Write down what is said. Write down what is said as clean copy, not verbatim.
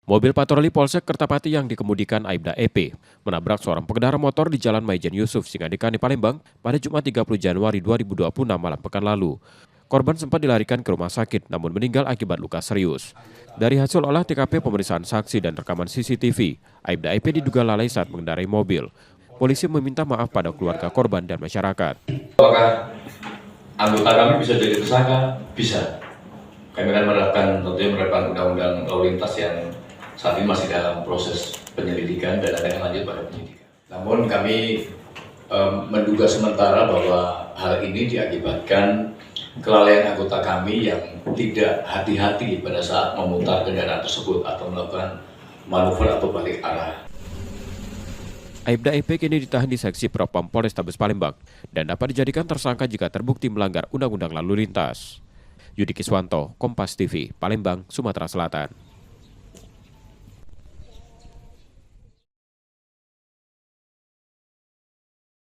Mobil patroli Polsek Kertapati yang dikemudikan Aibda EP menabrak seorang pengendara motor di Jalan Maijen Yusuf, Singadikani, Palembang pada Jumat 30 Januari 2026 malam pekan lalu. Korban sempat dilarikan ke rumah sakit namun meninggal akibat luka serius. Dari hasil olah TKP, pemeriksaan saksi dan rekaman CCTV, Aibda EP diduga lalai saat mengendarai mobil. Polisi meminta maaf pada keluarga korban dan masyarakat. Apakah anggota kami bisa jadi tersangka? Bisa. Kami akan menerapkan undang-undang lalu lintas yang saat ini masih dalam proses penyelidikan dan akan lanjut pada penyidikan. Namun kami menduga sementara bahwa hal ini diakibatkan kelalaian anggota kami yang tidak hati-hati pada saat memutar kendaraan tersebut atau melakukan manuver atau balik arah. Aibda EP kini ditahan di seksi Propam Polrestabes Palembang dan dapat dijadikan tersangka jika terbukti melanggar undang-undang lalu lintas. Yudi Kiswanto, Kompas TV, Palembang, Sumatera Selatan.